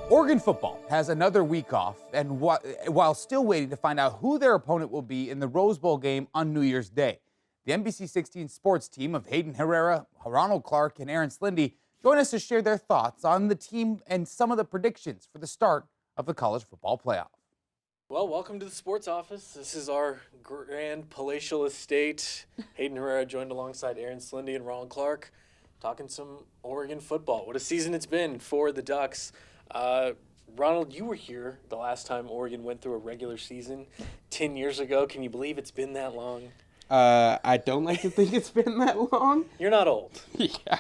Oregon football has another week off, and while still waiting to find out who their opponent will be in the Rose Bowl game on New Year's Day. The NBC16's sports team of Hayden, Herrera, Ronald, and Erin Slinde join us to share their thoughts on the team and some of the predictions for the start of the college football playoff. Well, welcome to the sports office. This is our grand palatial estate. Hayden Herrera joined alongside Erin Slinde and Ronald Clark, talking some Oregon football. What a season it's been for the Ducks. Ronald, you were here the last time Oregon went through a regular season 10 years ago. Can you believe it's been that long? I don't like to think it's been that long. You're not old. Yeah.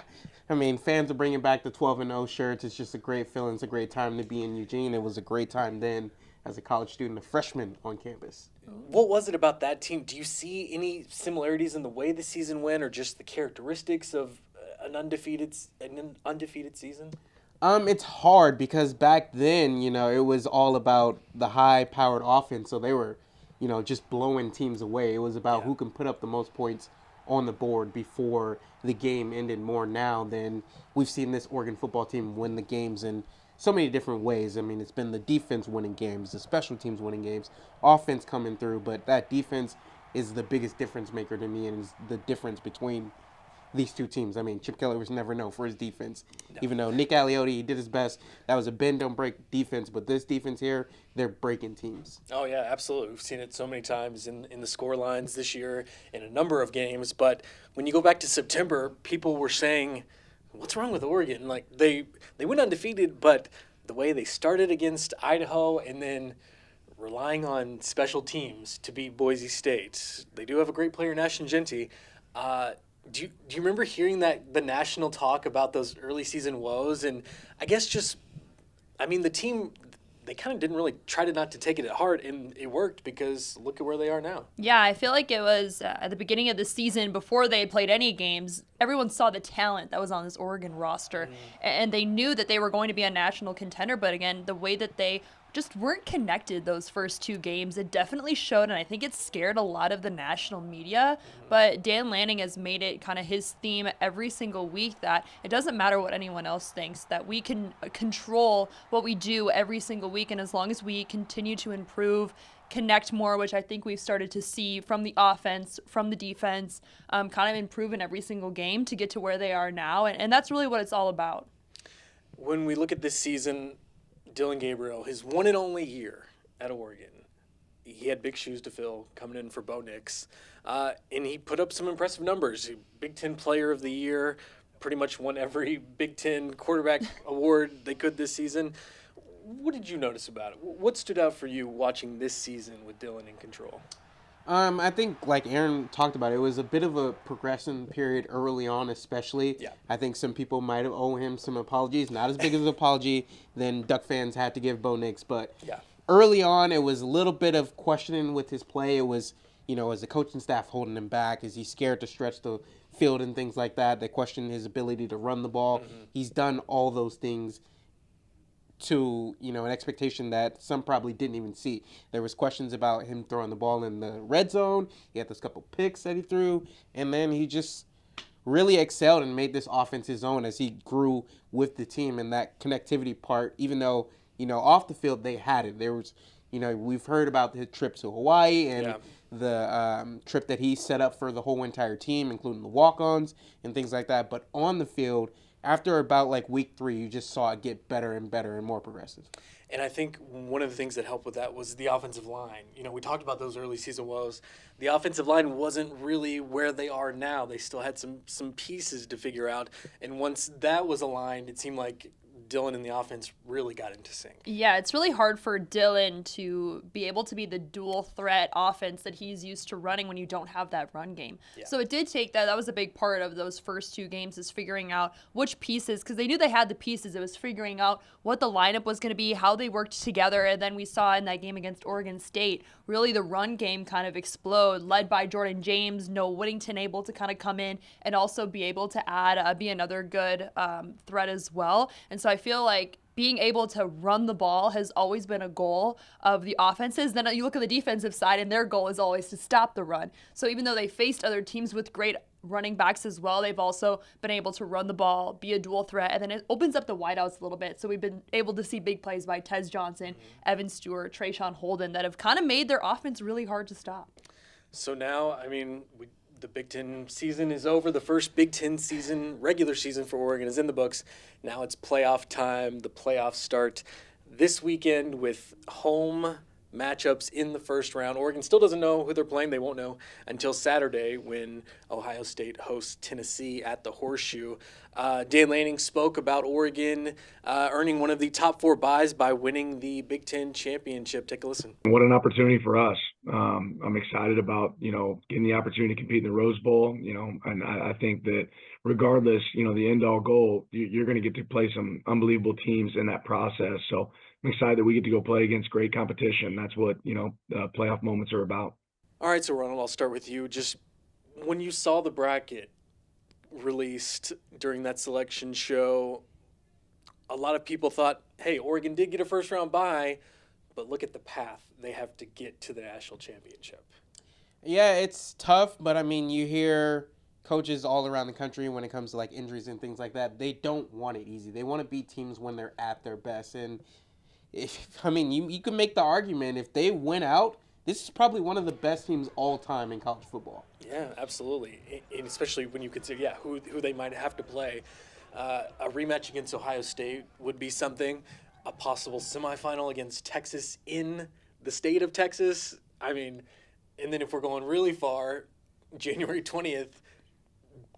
I mean, fans are bringing back the 12-0 shirts. It's just a great feeling. It's a great time to be in Eugene. It was a great time then as a college student, a freshman on campus. What was it about that team? Do you see any similarities in the way the season went or just the characteristics of an undefeated season? It's hard because back then, it was all about the high-powered offense, so they were, just blowing teams away. It was about who can put up the most points on the board before the game ended. More now than we've seen this Oregon football team win the games in so many different ways. I mean, it's been the defense winning games, the special teams winning games, offense coming through, but that defense is the biggest difference maker to me and is the difference between these two teams. I mean, Chip Kelly was never known for his defense. No. Even though Nick Aliotti, he did his best. That was a bend, don't break defense. But this defense here, they're breaking teams. Oh, yeah, absolutely. We've seen it so many times in the score lines this year in a number of games. But when you go back to September, people were saying, what's wrong with Oregon? Like, they went undefeated, but the way they started against Idaho and then relying on special teams to beat Boise State. They do have a great player, Nashon Jeanty. Do you remember hearing the national talk about those early season woes? And I guess the team, they kind of didn't really try not to take it at heart, and it worked because look at where they are now. Yeah, I feel like it was at the beginning of the season, before they had played any games, everyone saw the talent that was on this Oregon roster, and they knew that they were going to be a national contender. But again, the way that they just weren't connected those first two games, it definitely showed, and I think it scared a lot of the national media. But Dan Lanning has made it kind of his theme every single week that it doesn't matter what anyone else thinks, that we can control what we do every single week, and as long as we continue to improve, connect more, which I think we've started to see from the offense, from the defense, kind of improve in every single game to get to where they are now, and that's really what it's all about. When we look at this season, Dillon Gabriel, his one and only year at Oregon, he had big shoes to fill coming in for Bo Nix, and he put up some impressive numbers. Big Ten Player of the Year, pretty much won every Big Ten quarterback award they could this season. What did you notice about it? What stood out for you watching this season with Dillon in control? I think, like Erin talked about, it was a bit of a progression period early on, especially. Yeah. I think some people might have owed him some apologies. Not as big of an apology than Duck fans had to give Bo Nix, but early on, it was a little bit of questioning with his play. It was, as the coaching staff holding him back? Is he scared to stretch the field and things like that? They questioned his ability to run the ball. He's done all those things to, an expectation that some probably didn't even see. There was questions about him throwing the ball in the red zone. He had those couple picks that he threw, and then he just really excelled and made this offense his own as he grew with the team. And that connectivity part, even though, off the field they had it. There was, we've heard about his trip to Hawaii and the trip that he set up for the whole entire team, including the walk-ons and things like that. But on the field, after about week 3, you just saw it get better and better and more progressive. And I think one of the things that helped with that was the offensive line. We talked about those early season woes. The offensive line wasn't really where they are now. They still had some pieces to figure out. And once that was aligned, it seemed like Dillon and the offense really got into sync. Yeah, it's really hard for Dillon to be able to be the dual threat offense that he's used to running when you don't have that run game. Yeah. So it did take that was a big part of those first two games, is figuring out which pieces, because they knew they had the pieces. It was figuring out what the lineup was going to be, how they worked together, and then we saw in that game against Oregon State, really the run game kind of explode, led by Jordan James, Noah Whittington able to kind of come in and also be able to add, be another good threat as well. And so I feel like being able to run the ball has always been a goal of the offenses. Then you look at the defensive side, and their goal is always to stop the run. So even though they faced other teams with great running backs as well. They've also been able to run the ball, be a dual threat, and then it opens up the wideouts a little bit. So we've been able to see big plays by Tez Johnson, Evan Stewart, Trayshawn Holden that have kind of made their offense really hard to stop. So now, I mean, the Big Ten season is over. The first Big Ten season, regular season for Oregon, is in the books. Now it's playoff time. The playoffs start this weekend with home matchups in the first round. Oregon still doesn't know who they're playing. They won't know until Saturday when Ohio State hosts Tennessee at the Horseshoe. Dan Lanning spoke about Oregon earning one of the top 4 byes by winning the Big Ten championship. Take a listen. What an opportunity for us. I'm excited about, getting the opportunity to compete in the Rose Bowl, and I think that regardless, the end-all goal, you're going to get to play some unbelievable teams in that process. So I'm excited that we get to go play against great competition. That's what, playoff moments are about. All right, so Ronald, I'll start with you. Just when you saw the bracket released during that selection show, a lot of people thought, hey, Oregon did get a first-round bye, but look at the path they have to get to the national championship. Yeah, it's tough, but I mean, you hear coaches all around the country when it comes to like injuries and things like that, they don't want it easy. They want to beat teams when they're at their best. And you can make the argument if they win out, this is probably one of the best teams all time in college football. Yeah, absolutely. And especially when you consider, who they might have to play. A rematch against Ohio State would be something. A possible semifinal against Texas in the state of Texas. I mean, and then if we're going really far, January 20th,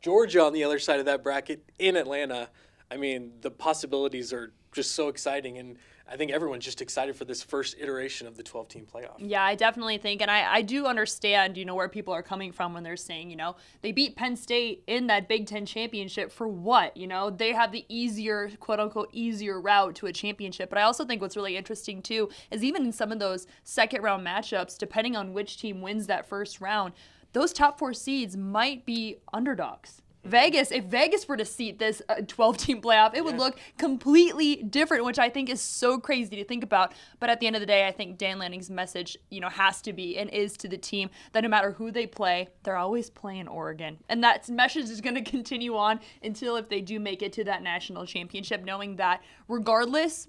Georgia on the other side of that bracket in Atlanta. I mean, the possibilities are just so exciting, and I think everyone's just excited for this first iteration of the 12-team playoff. Yeah, I definitely think, and I do understand, where people are coming from when they're saying, they beat Penn State in that Big Ten championship for what? They have the easier, quote-unquote, easier route to a championship. But I also think what's really interesting, too, is even in some of those second-round matchups, depending on which team wins that first round, those top 4 seeds might be underdogs. If Vegas were to seat this 12-team playoff, it would look completely different, which I think is so crazy to think about. But at the end of the day, I think Dan Lanning's message, has to be and is to the team that no matter who they play, they're always playing Oregon. And that message is going to continue on until if they do make it to that national championship, knowing that regardless,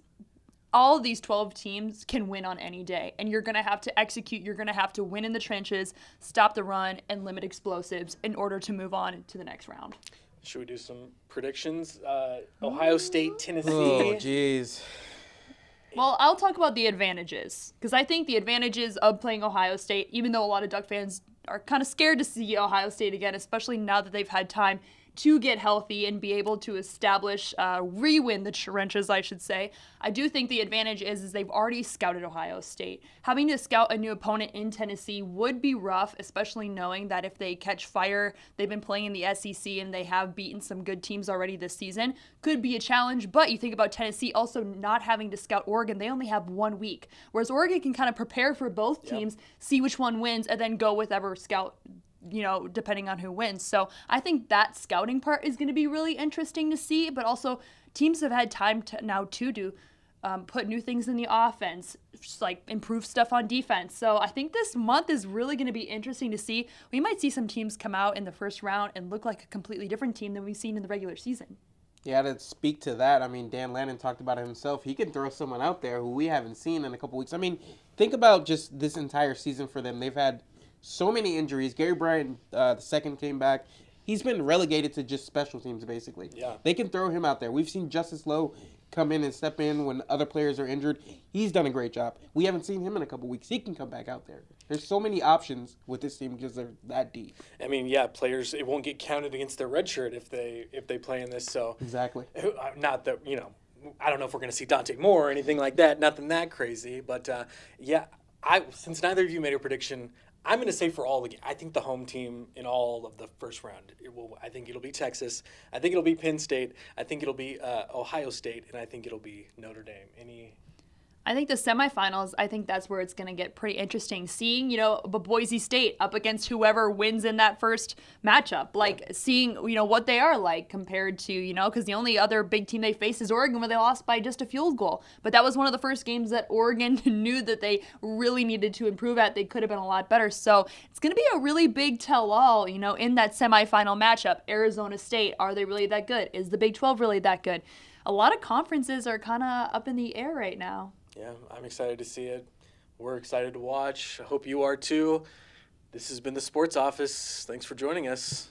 all of these 12 teams can win on any day, and you're going to have to execute. You're going to have to win in the trenches, stop the run, and limit explosives in order to move on to the next round. Should we do some predictions? Ohio State, Tennessee. Oh, jeez. Well, I'll talk about the advantages, because I think the advantages of playing Ohio State, even though a lot of Duck fans are kind of scared to see Ohio State again, especially now that they've had time to get healthy and be able to establish, re-win the trenches, I should say. I do think the advantage is they've already scouted Ohio State. Having to scout a new opponent in Tennessee would be rough, especially knowing that if they catch fire, they've been playing in the SEC and they have beaten some good teams already this season. Could be a challenge, but you think about Tennessee also not having to scout Oregon. They only have 1 week, whereas Oregon can kind of prepare for both teams, see which one wins, and then go with ever scout depending on who wins. So I think that scouting part is going to be really interesting to see, but also teams have had time to put new things in the offense, just like improve stuff on defense. So I think this month is really going to be interesting to see. We might see some teams come out in the first round and look like a completely different team than we've seen in the regular season. Yeah, to speak to that, I mean, Dan Lanning talked about it himself. He can throw someone out there who we haven't seen in a couple weeks. I mean, think about just this entire season for them. They've had so many injuries. Gary Bryant, the second, came back. He's been relegated to just special teams, basically. Yeah. They can throw him out there. We've seen Justice Lowe come in and step in when other players are injured. He's done a great job. We haven't seen him in a couple weeks. He can come back out there. There's so many options with this team because they're that deep. I mean, players, it won't get counted against their red shirt if they play in this. So Exactly. Not that, I don't know if we're going to see Dante Moore or anything like that. Nothing that crazy. But, since neither of you made a prediction, I'm going to say for all the games, I think the home team in all of the first round, I think it'll be Texas. I think it'll be Penn State. I think it'll be Ohio State. And I think it'll be Notre Dame. I think the semifinals, I think that's where it's going to get pretty interesting. Seeing, Boise State up against whoever wins in that first matchup. Like, seeing, what they are like compared to, because the only other big team they faced is Oregon, where they lost by just a field goal. But that was one of the first games that Oregon knew that they really needed to improve at. They could have been a lot better. So it's going to be a really big tell-all, in that semifinal matchup. Arizona State, are they really that good? Is the Big 12 really that good? A lot of conferences are kind of up in the air right now. Yeah, I'm excited to see it. We're excited to watch. I hope you are too. This has been the Sports Office. Thanks for joining us.